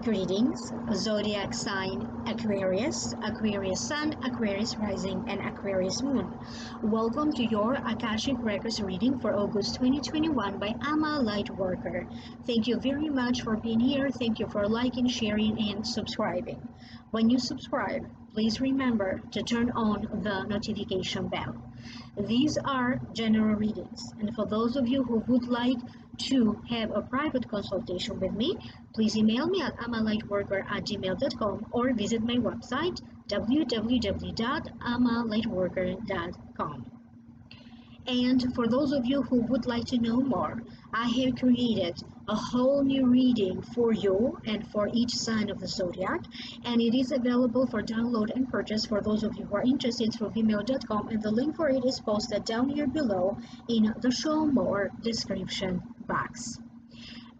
Greetings, zodiac sign Aquarius, Aquarius Sun, Aquarius Rising, and Aquarius Moon. Welcome to your Akashic Records reading for August 2021 by Lightworker. Thank you very much for being here. Thank you for liking, sharing, and subscribing. When you subscribe, please remember to turn on the notification bell. These are general readings, and for those of you who would like to have a private consultation with me, please email me at amalightworker@gmail.com or visit my website www.amalightworker.com. And for those of you who would like to know more, I have created a whole new reading for you and for each sign of the zodiac, and it is available for download and purchase for those of you who are interested through vimeo.com, and the link for it is posted down here below in the show more description box,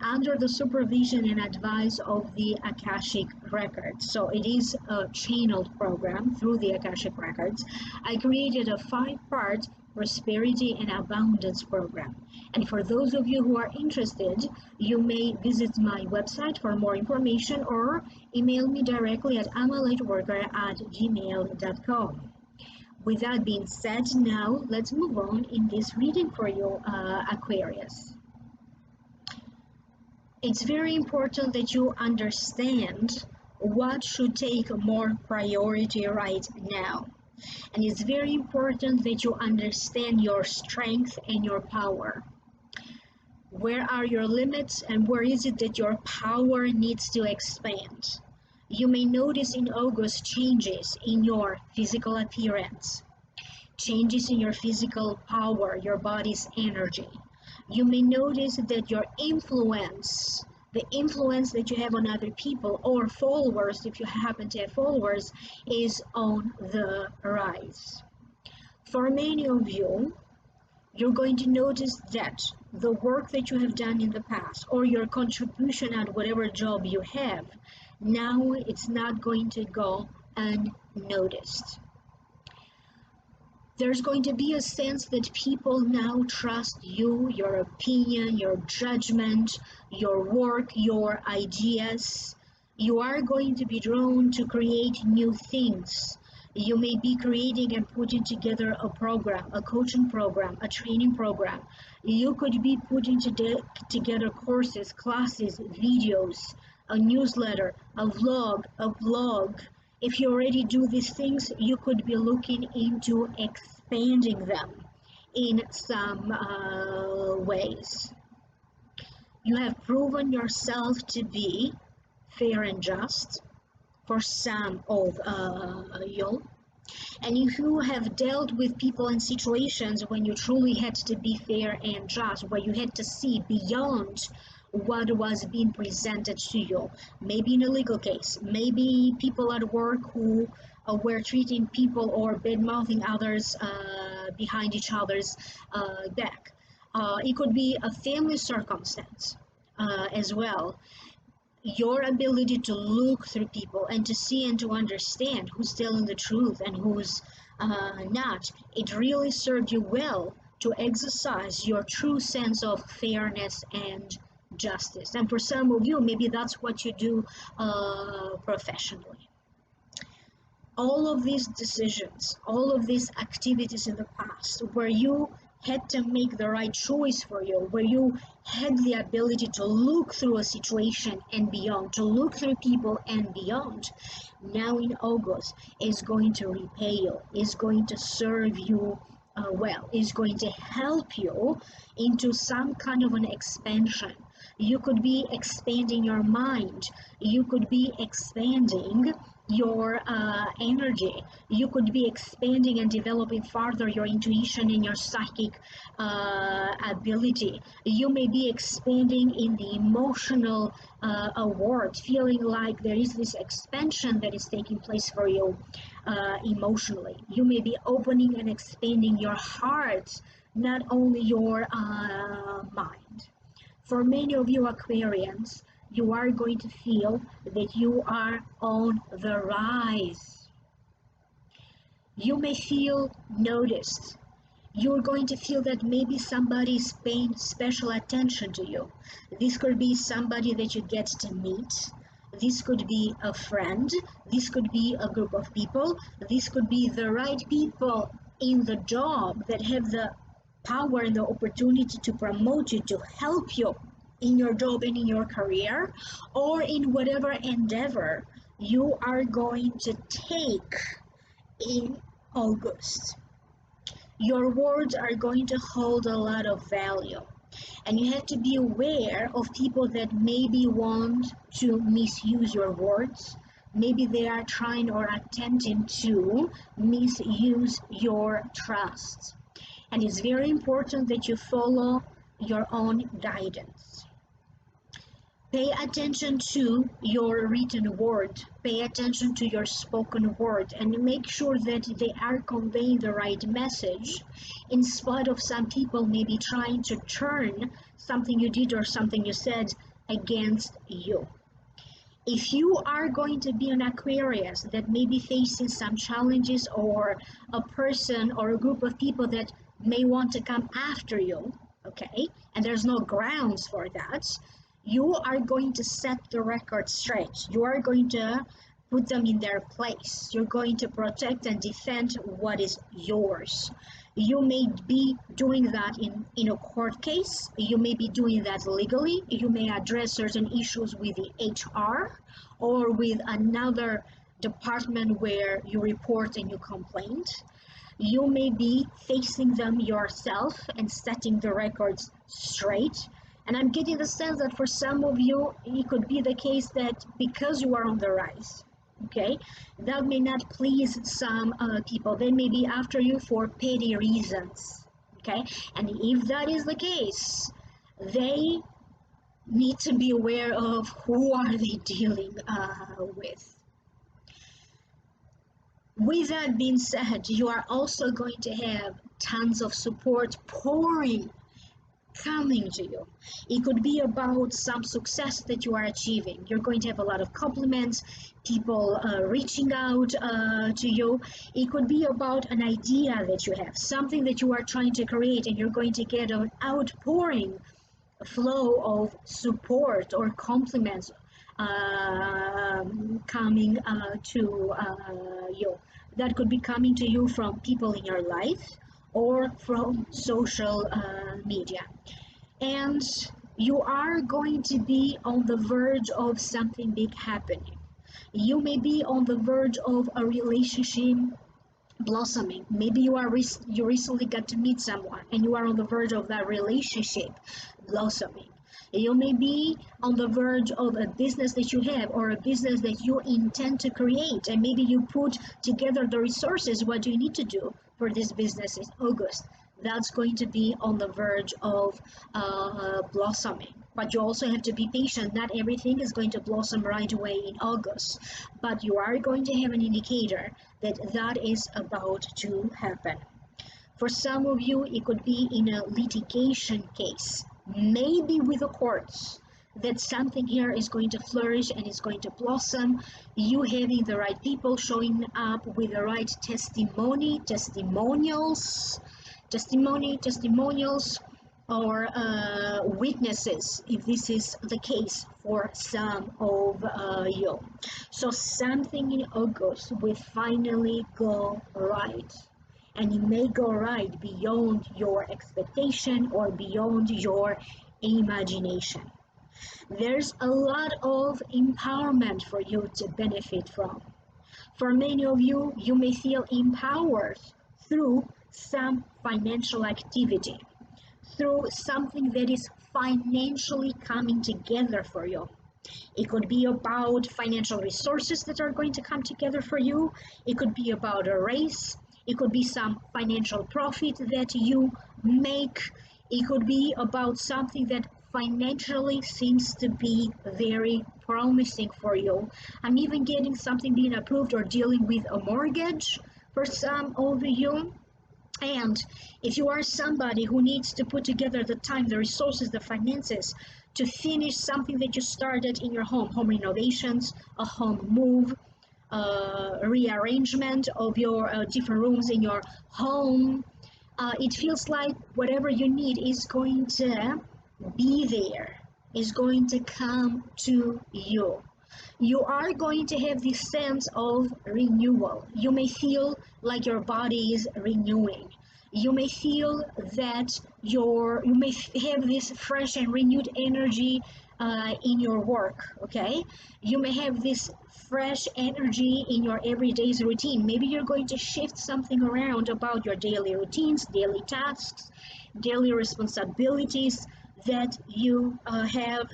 under the supervision and advice of the Akashic Records. So it is a channeled program through the Akashic Records. I created a 5-part prosperity and abundance program, and for those of you who are interested, you may visit my website for more information or email me directly at amalightworker@gmail.com. With that being said, now let's move on in this reading for you, Aquarius. It's very important that you understand what should take more priority right now. And it's very important that you understand your strength and your power. Where are your limits and where is it that your power needs to expand? You may notice in August changes in your physical appearance, changes in your physical power, your body's energy. You may notice that your influence, the influence that you have on other people or followers, if you happen to have followers, is on the rise. For many of you, you're going to notice that the work that you have done in the past or your contribution at whatever job you have, now it's not going to go unnoticed. There's going to be a sense that people now trust you, your opinion, your judgment, your work, your ideas. You are going to be drawn to create new things. You may be creating and putting together a program, a coaching program, a training program. You could be putting together courses, classes, videos, a newsletter, a vlog, a blog. If you already do these things, you could be looking into expanding them in some ways. You have proven yourself to be fair and just for some of you. And if you have dealt with people and situations when you truly had to be fair and just, where you had to see beyond what was being presented to you, maybe in a legal case, maybe people at work who were treating people or bad-mouthing others behind each other's back. It could be a family circumstance as well. Your ability to look through people and to see and to understand who's telling the truth and who's not, it really served you well to exercise your true sense of fairness and justice. And for some of you, maybe that's what you do professionally. All of these decisions, all of these activities in the past where you had to make the right choice for you, where you had the ability to look through a situation and beyond, to look through people and beyond, now in August is going to repay you, is going to serve you well, is going to help you into some kind of an expansion. You could be expanding your mind, you could be expanding your energy, you could be expanding and developing further your intuition and your psychic ability. You may be expanding in the emotional world, feeling like there is this expansion that is taking place for you emotionally. You may be opening and expanding your heart, not only your mind. For many of you Aquarians, you are going to feel that you are on the rise. You may feel noticed. You're going to feel that maybe somebody is paying special attention to you. This could be somebody that you get to meet. This could be a friend. This could be a group of people. This could be the right people in the job that have the power and the opportunity to promote you, to help you in your job and in your career, or in whatever endeavor you are going to take in August. Your words are going to hold a lot of value, and you have to be aware of people that maybe want to misuse your words. Maybe they are trying or attempting to misuse your trust. And it's very important that you follow your own guidance. Pay attention to your written word, pay attention to your spoken word, and make sure that they are conveying the right message, in spite of some people maybe trying to turn something you did or something you said against you. If you are going to be an Aquarius that may be facing some challenges, or a person or a group of people that may want to come after you, okay, and there's no grounds for that, you are going to set the record straight. You are going to put them in their place. You're going to protect and defend what is yours. You may be doing that in a court case. You may be doing that legally. You may address certain issues with the HR or with another department where you report and you complain. You may be facing them yourself and setting the records straight. And I'm getting the sense that for some of you, it could be the case that because you are on the rise, okay, that may not please some people. They may be after you for petty reasons, okay? And if that is the case, they need to be aware of who are they dealing with. With that being said, you are also going to have tons of support pouring coming to you. It could be about some success that you are achieving. You're going to have a lot of compliments, people reaching out to you. It could be about an idea that you have, something that you are trying to create, and you're going to get an outpouring flow of support or compliments coming to you. That could be coming to you from people in your life or from social media. And you are going to be on the verge of something big happening. You may be on the verge of a relationship blossoming. Maybe you recently got to meet someone and you are on the verge of that relationship blossoming. You may be on the verge of a business that you have or a business that you intend to create, and maybe you put together the resources. What do you need to do for this business in August? That's going to be on the verge of blossoming. But you also have to be patient. Not everything is going to blossom right away in August, but you are going to have an indicator that that is about to happen. For some of you, it could be in a litigation case, maybe with the courts, that something here is going to flourish and is going to blossom. You having the right people showing up with the right testimonials, or witnesses, if this is the case for some of you. So something in August will finally go right. And it may go right beyond your expectation or beyond your imagination. There's a lot of empowerment for you to benefit from. For many of you, you may feel empowered through some financial activity, through something that is financially coming together for you. It could be about financial resources that are going to come together for you. It could be about a raise. It could be some financial profit that you make. It could be about something that financially seems to be very promising for you. I'm even getting something being approved or dealing with a mortgage for some of you. And if you are somebody who needs to put together the time, the resources, the finances to finish something that you started in your home renovations, a home move, rearrangement of your different rooms in your home. It feels like whatever you need is going to be there, is going to come to you. You are going to have this sense of renewal. You may feel like your body is renewing. You may feel that you may have this fresh and renewed energy in your work, okay? You may have this fresh energy in your everyday's routine. Maybe you're going to shift something around about your daily routines, daily tasks, daily responsibilities that you have.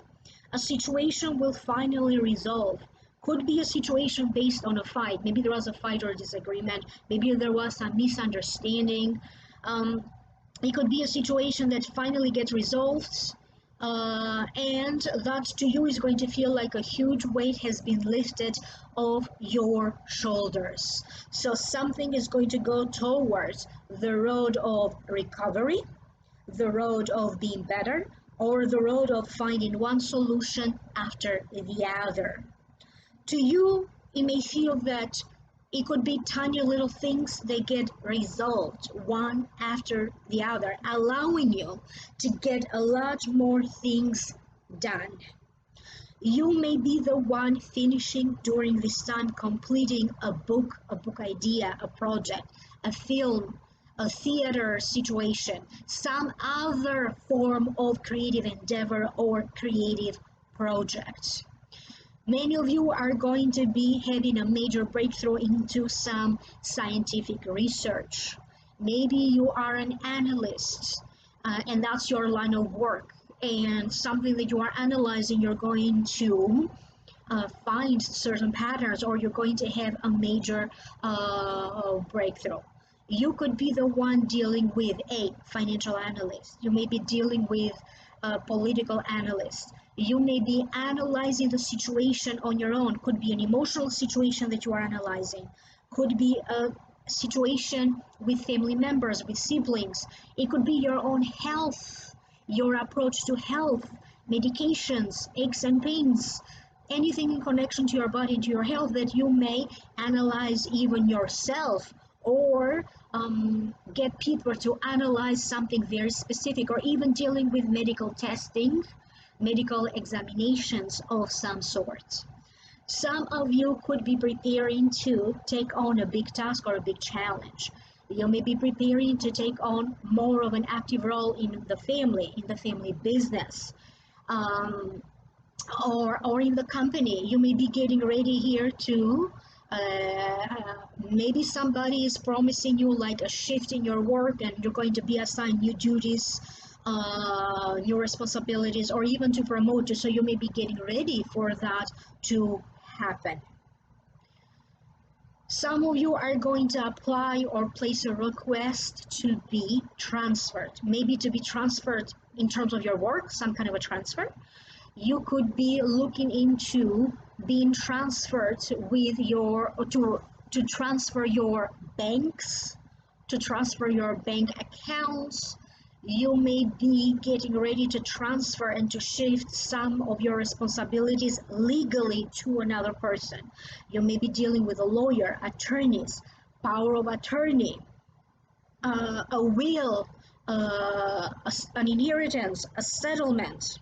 A situation will finally resolve. Could be a situation based on a fight. Maybe there was a fight or a disagreement. Maybe there was some misunderstanding. Um, it could be a situation that finally gets resolved, and that to you is going to feel like a huge weight has been lifted off your shoulders. So something is going to go towards the road of recovery, the road of being better, or the road of finding one solution after the other. To you, it may feel that it could be tiny little things that get resolved one after the other, allowing you to get a lot more things done. You may be the one finishing during this time, completing a book idea, a project, a film, a theater situation, some other form of creative endeavor or creative project. Many of you are going to be having a major breakthrough into some scientific research. Maybe you are an analyst, and that's your line of work. And something that you are analyzing, you're going to find certain patterns, or you're going to have a major breakthrough. You could be the one dealing with a financial analyst. You may be dealing with a political analyst. You may be analyzing the situation on your own. Could be an emotional situation that you are analyzing. Could be a situation with family members, with siblings. It could be your own health, your approach to health, medications, aches and pains, anything in connection to your body, to your health that you may analyze even yourself, or get people to analyze something very specific, or even dealing with medical testing, medical examinations of some sort. Some of you could be preparing to take on a big task or a big challenge. You may be preparing to take on more of an active role in the family business, or in the company. You may be getting ready here to maybe somebody is promising you like a shift in your work, and you're going to be assigned new duties, new responsibilities, or even to promote you. So you may be getting ready for that to happen. Some of you are going to apply or place a request to be transferred, maybe to be transferred in terms of your work, some kind of a transfer. You could be looking into being transferred with your to transfer your banks, to transfer your bank accounts. You may be getting ready to transfer and to shift some of your responsibilities legally to another person. You may be dealing with a lawyer, attorneys, power of attorney, a will, an inheritance, a settlement.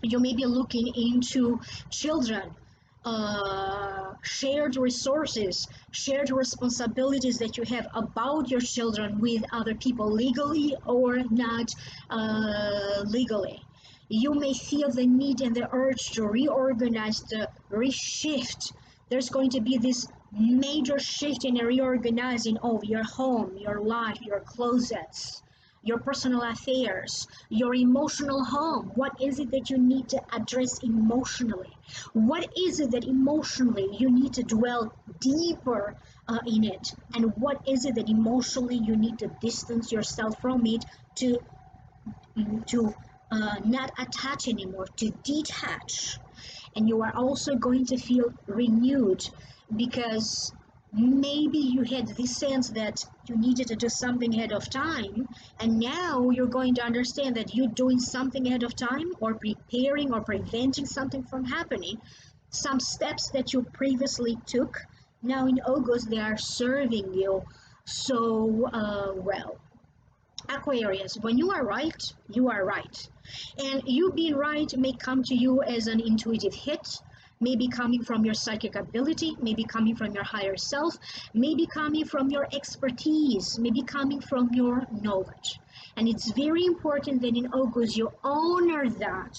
You may be looking into children, shared resources, shared responsibilities that you have about your children with other people, legally or not legally. You may feel the need and the urge to reorganize, to reshift. There's going to be this major shift in a reorganizing of your home, your life, your closets, your personal affairs, your emotional home. What is it that you need to address emotionally? What is it that emotionally you need to dwell deeper in it? And what is it that emotionally you need to distance yourself from it, to not attach anymore, to detach? And you are also going to feel renewed, because maybe you had this sense that you needed to do something ahead of time, and now you're going to understand that you doing something ahead of time, or preparing or preventing something from happening, some steps that you previously took Now in August, they are serving you so well. Aquarius, when you are right, you are right. And you being right may come to you as an intuitive hit, maybe coming from your psychic ability, maybe coming from your higher self, maybe coming from your expertise, maybe coming from your knowledge. And it's very important that in August you honor that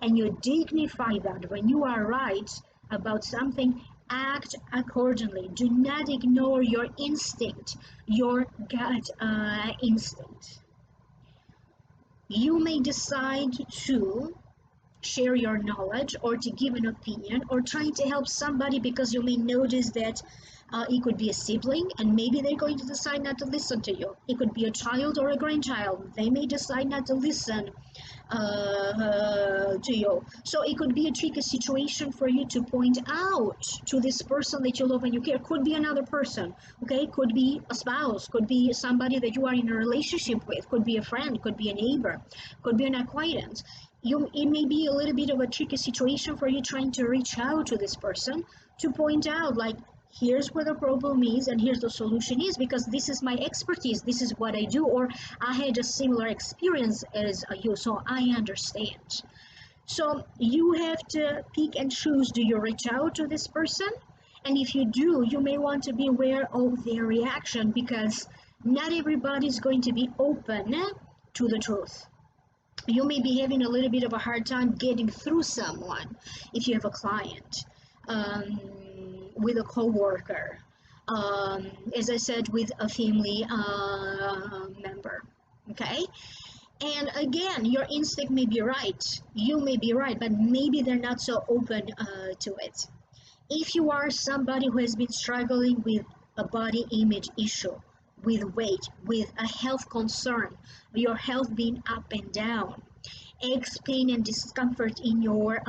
and you dignify that. When you are right about something, act accordingly. Do not ignore your instinct, your gut instinct. You may decide to share your knowledge or to give an opinion or trying to help somebody because you may notice that it could be a sibling and maybe they're going to decide not to listen to you. It could be a child or a grandchild. They may decide not to listen to you. So it could be a tricky situation for you to point out to this person that you love and you care. Could be another person, okay? Could be a spouse, could be somebody that you are in a relationship with, could be a friend, could be a neighbor, could be an acquaintance. It may be a little bit of a tricky situation for you trying to reach out to this person to point out like, here's where the problem is and here's the solution is because this is my expertise, this is what I do, or I had a similar experience as you, so I understand. So you have to pick and choose, do you reach out to this person? And if you do, you may want to be aware of their reaction because not everybody is going to be open to the truth. You may be having a little bit of a hard time getting through someone if you have a client, with a coworker, as I said, with a family member. Okay, and again, your instinct may be right, you may be right, but maybe they're not so open to it. If you are somebody who has been struggling with a body image issue, with weight, with a health concern, your health being up and down, aches, pain, and discomfort in your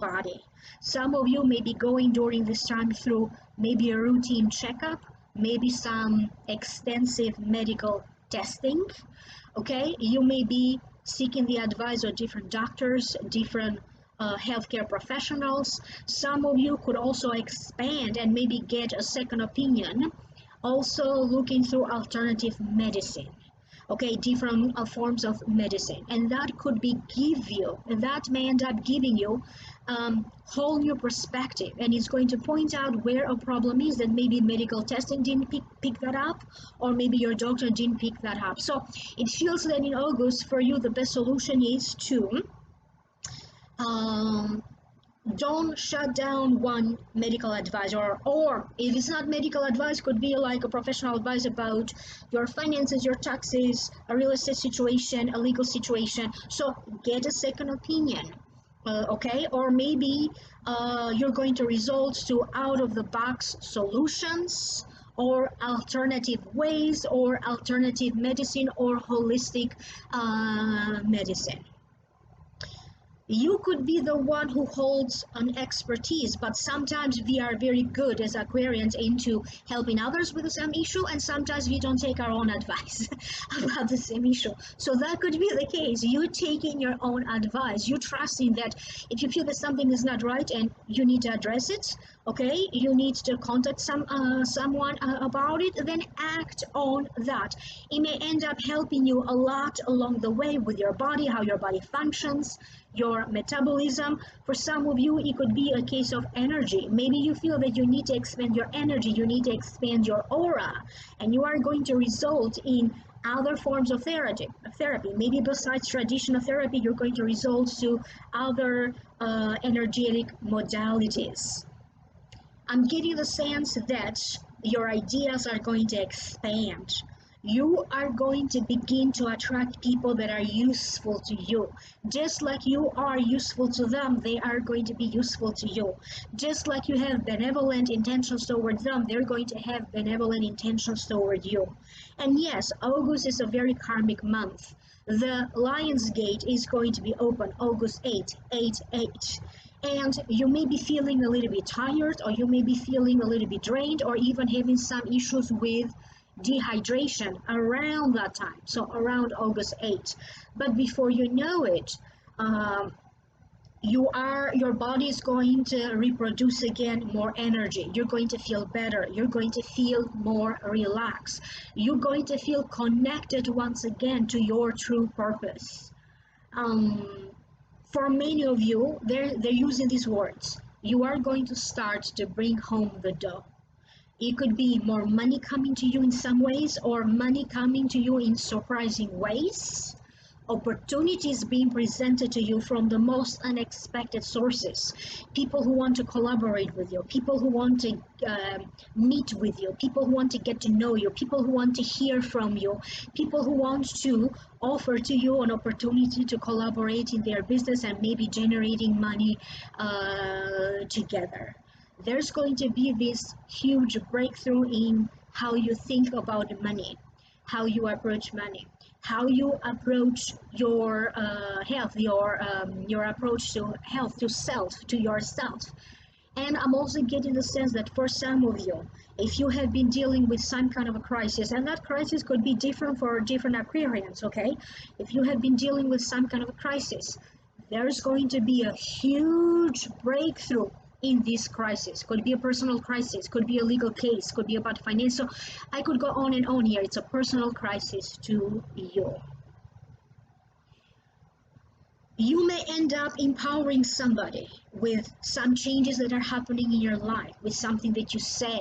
body. Some of you may be going during this time through maybe a routine checkup, maybe some extensive medical testing. Okay, you may be seeking the advice of different doctors, different healthcare professionals. Some of you could also expand and maybe get a second opinion, also looking through alternative medicine, okay, different forms of medicine, and that could be that may end up giving you whole new perspective, and it's going to point out where a problem is that maybe medical testing didn't pick that up, or maybe your doctor didn't pick that up. So it feels that in August for you the best solution is to don't shut down one medical advice, or if it's not medical advice, could be like a professional advice about your finances, your taxes, a real estate situation, a legal situation. So get a second opinion, okay? Or maybe you're going to resort to out of the box solutions or alternative ways or alternative medicine or holistic medicine. You could be the one who holds an expertise, but sometimes we are very good as Aquarians into helping others with the same issue, and sometimes we don't take our own advice about the same issue. So that could be the case. You taking your own advice, you trusting that if you feel that something is not right and you need to address it, okay, you need to contact someone about it, then act on that. It may end up helping you a lot along the way with your body, how your body functions, your metabolism. For some of you, it could be a case of energy. Maybe you feel that you need to expand your energy, you need to expand your aura, and you are going to result in other forms of therapy. Maybe besides traditional therapy, you're going to result to other energetic modalities. I'm getting the sense that your ideas are going to expand. You are going to begin to attract people that are useful to you. Just like you are useful to them, they are going to be useful to you. Just like you have benevolent intentions towards them, they're going to have benevolent intentions toward you. And yes, August is a very karmic month. The Lion's Gate is going to be open August 8, 8. And you may be feeling a little bit tired, or you may be feeling a little bit drained, or even having some issues with dehydration around that time, so around August 8. But before you know it, your body is going to reproduce again more energy. You're going to feel better. You're going to feel more relaxed. You're going to feel connected once again to your true purpose. um, for many of you, they're using these words. You are going to start to bring home the dough. It could be more money coming to you in some ways, or money coming to you in surprising ways. Opportunities being presented to you from the most unexpected sources. People who want to collaborate with you, people who want to meet with you, people who want to get to know you, people who want to hear from you, people who want to offer to you an opportunity to collaborate in their business and maybe generating money together. There's going to be this huge breakthrough in how you think about money, how you approach money, how you approach your health, your approach to health, to self, to yourself. And I'm also getting the sense that for some of you, if you have been dealing with some kind of a crisis, and that crisis could be different for different Aquarians, okay? If you have been dealing with some kind of a crisis, there's going to be a huge breakthrough in this crisis. Could be a personal crisis, could be a legal case, could be about finance. So I could go on and on here. It's a personal crisis to you. You may end up empowering somebody with some changes that are happening in your life, with something that you say.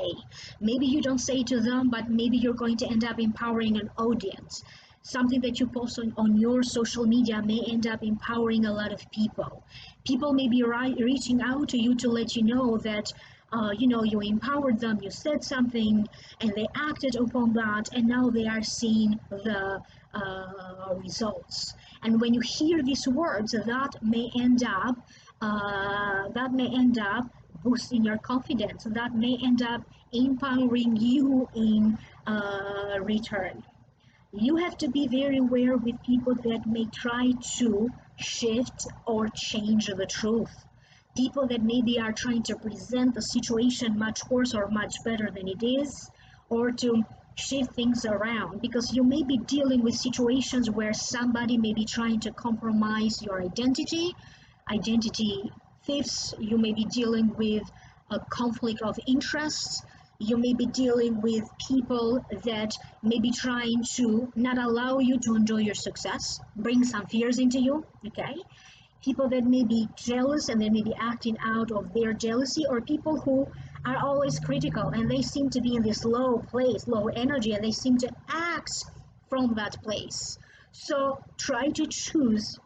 Maybe you don't say to them, but maybe you're going to end up empowering an audience. Something that you post on your social media may end up empowering a lot of people. People may be reaching out to you to let you know that you empowered them, you said something, and they acted upon that, and now they are seeing the results. And when you hear these words, that may end up boosting your confidence. That may end up empowering you in return. You have to be very aware with people that may try to shift or change the truth. People that maybe are trying to present the situation much worse or much better than it is, or to shift things around, because you may be dealing with situations where somebody may be trying to compromise your identity thieves. You may be dealing with a conflict of interests. You may be dealing with people that may be trying to not allow you to enjoy your success, bring some fears into you, okay? People that may be jealous and they may be acting out of their jealousy, or people who are always critical and they seem to be in this low place, low energy, and they seem to act from that place. So try to choose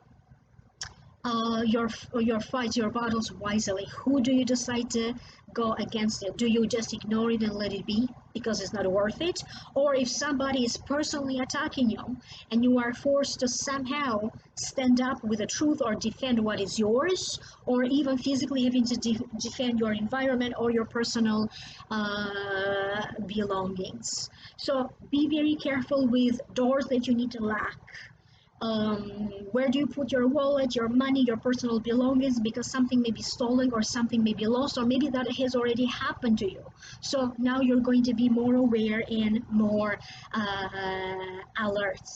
your fights, your battles wisely. Who do you decide to go against it? Do you just ignore it and let it be because it's not worth it? Or if somebody is personally attacking you and you are forced to somehow stand up with the truth or defend what is yours, or even physically having to defend your environment or your personal belongings. So be very careful with doors that you need to lock. Where do you put your wallet, your money, your personal belongings, because something may be stolen or something may be lost, or maybe that has already happened to you. So now you're going to be more aware and more alert.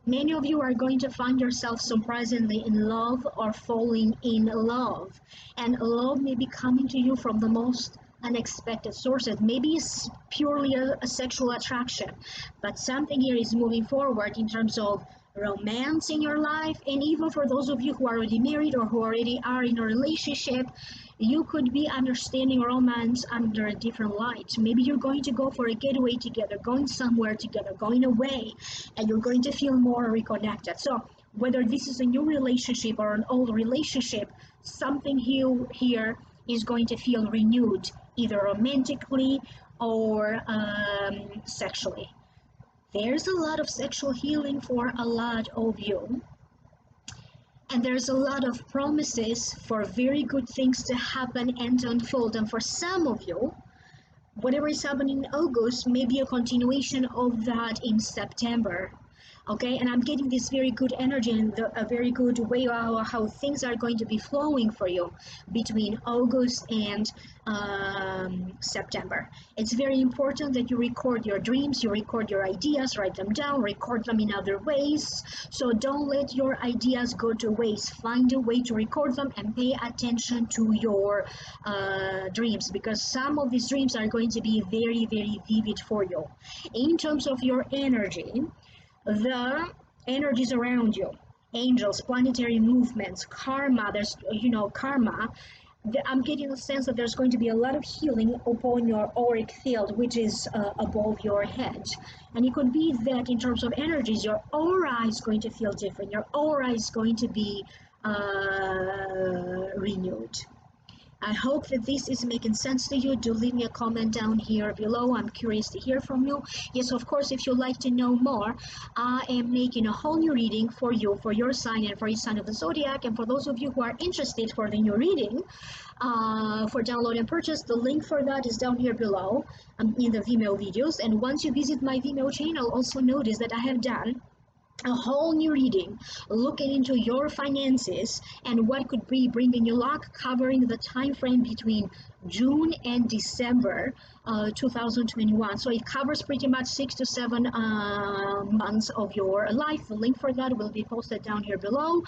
Many of you are going to find yourself surprisingly in love or falling in love, and love may be coming to you from the most unexpected sources. Maybe it's purely a sexual attraction, but something here is moving forward in terms of romance in your life. And even for those of you who are already married or who already are in a relationship, you could be understanding romance under a different light. Maybe you're going to go for a getaway together, going somewhere together, going away, and you're going to feel more reconnected. So whether this is a new relationship or an old relationship, something here is going to feel renewed, either romantically or sexually. There's a lot of sexual healing for a lot of you. And there's a lot of promises for very good things to happen and to unfold. And for some of you, whatever is happening in August may be a continuation of that in September. Okay, and I'm getting this very good energy and a very good way how things are going to be flowing for you between August and September. It's very important that you record your dreams, you record your ideas, write them down, record them in other ways. So don't let your ideas go to waste. Find a way to record them and pay attention to your dreams, because some of these dreams are going to be very, very vivid for you. In terms of your energy, the energies around you, angels, planetary movements, karma, there's, karma, I'm getting a sense that there's going to be a lot of healing upon your auric field, which is above your head. And it could be that in terms of energies, your aura is going to feel different. Your aura is going to be renewed. I hope that this is making sense to you. Do leave me a comment down here below. I'm curious to hear from you. Yes, of course, if you'd like to know more, I am making a whole new reading for you, for your sign and for each sign of the zodiac. And for those of you who are interested for the new reading, for download and purchase, the link for that is down here below in the Vimeo videos. And once you visit my Vimeo channel, also notice that I have done a whole new reading looking into your finances and what could be bringing you luck, covering the time frame between June and December 2021. So it covers pretty much 6 to 7 months of your life. The link for that will be posted down here below.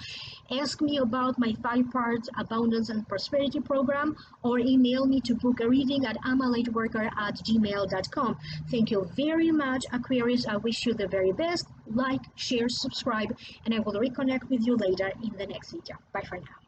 Ask me about my 5-part abundance and prosperity program, or email me to book a reading at amalightworker@gmail.com. Thank you very much, Aquarius. I wish you the very best. Like, share, subscribe, and I will reconnect with you later in the next video. Bye for now.